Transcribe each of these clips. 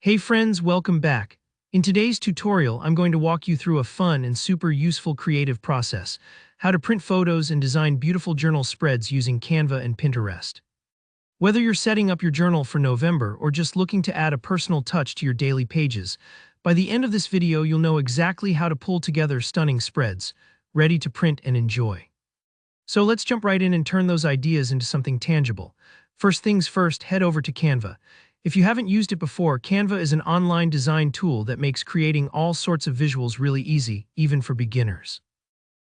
Hey friends, welcome back. In today's tutorial, I'm going to walk you through a fun and super useful creative process, how to print photos and design beautiful journal spreads using Canva and Pinterest. Whether you're setting up your journal for November or just looking to add a personal touch to your daily pages, by the end of this video you'll know exactly how to pull together stunning spreads, ready to print and enjoy. So let's jump right in and turn those ideas into something tangible. First things first, head over to Canva. If you haven't used it before, Canva is an online design tool that makes creating all sorts of visuals really easy, even for beginners.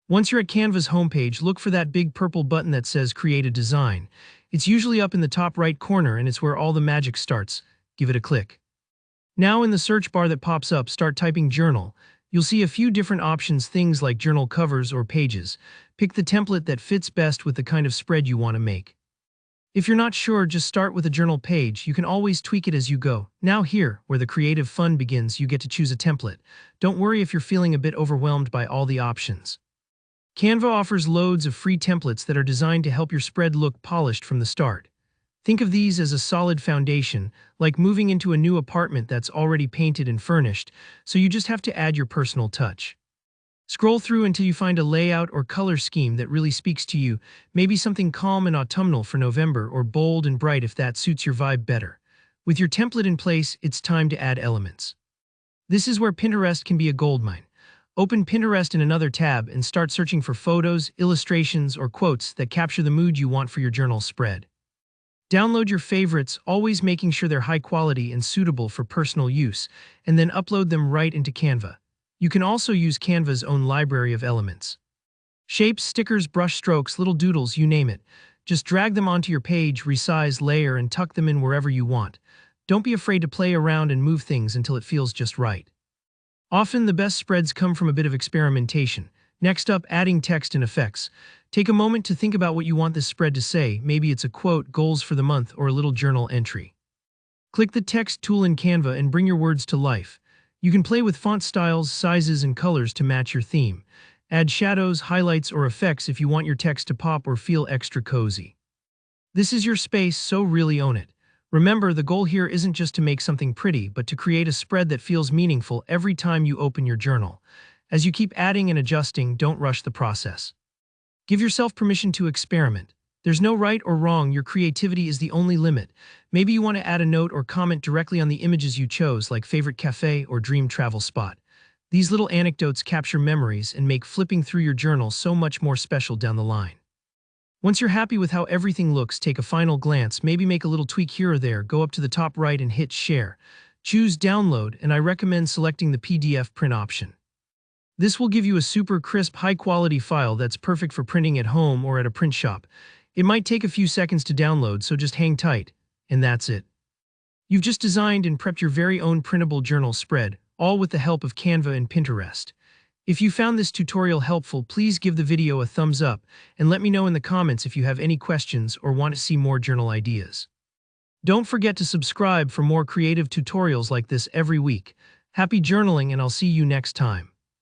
Once you're at Canva's homepage, look for that big purple button that says Create a Design. It's usually up in the top right corner and it's where all the magic starts. Give it a click. Now in the search bar that pops up, start typing journal. You'll see a few different options, things like journal covers or pages. Pick the template that fits best with the kind of spread you want to make. If you're not sure, just start with a journal page. You can always tweak it as you go. Now here, where the creative fun begins, you get to choose a template. Don't worry if you're feeling a bit overwhelmed by all the options. Canva offers loads of free templates that are designed to help your spread look polished from the start. Think of these as a solid foundation, like moving into a new apartment that's already painted and furnished, so you just have to add your personal touch. Scroll through until you find a layout or color scheme that really speaks to you, maybe something calm and autumnal for November or bold and bright if that suits your vibe better. With your template in place, it's time to add elements. This is where Pinterest can be a goldmine. Open Pinterest in another tab and start searching for photos, illustrations, or quotes that capture the mood you want for your journal spread. Download your favorites, always making sure they're high quality and suitable for personal use, and then upload them right into Canva. You can also use Canva's own library of elements. Shapes, stickers, brush strokes, little doodles, you name it. Just drag them onto your page, resize, layer, and tuck them in wherever you want. Don't be afraid to play around and move things until it feels just right. Often the best spreads come from a bit of experimentation. Next up, adding text and effects. Take a moment to think about what you want this spread to say. Maybe it's a quote, goals for the month, or a little journal entry. Click the text tool in Canva and bring your words to life. You can play with font styles, sizes, and colors to match your theme. Add shadows, highlights, or effects if you want your text to pop or feel extra cozy. This is your space, so really own it. Remember, the goal here isn't just to make something pretty, but to create a spread that feels meaningful every time you open your journal. As you keep adding and adjusting, don't rush the process. Give yourself permission to experiment. There's no right or wrong, your creativity is the only limit. Maybe you want to add a note or comment directly on the images you chose, like favorite cafe or dream travel spot. These little anecdotes capture memories and make flipping through your journal so much more special down the line. Once you're happy with how everything looks, take a final glance, maybe make a little tweak here or there, go up to the top right and hit share. Choose download, and I recommend selecting the PDF print option. This will give you a super crisp, high-quality file that's perfect for printing at home or at a print shop. It might take a few seconds to download, so just hang tight, and that's it. You've just designed and prepped your very own printable journal spread, all with the help of Canva and Pinterest. If you found this tutorial helpful, please give the video a thumbs up and let me know in the comments if you have any questions or want to see more journal ideas. Don't forget to subscribe for more creative tutorials like this every week. Happy journaling, and I'll see you next time.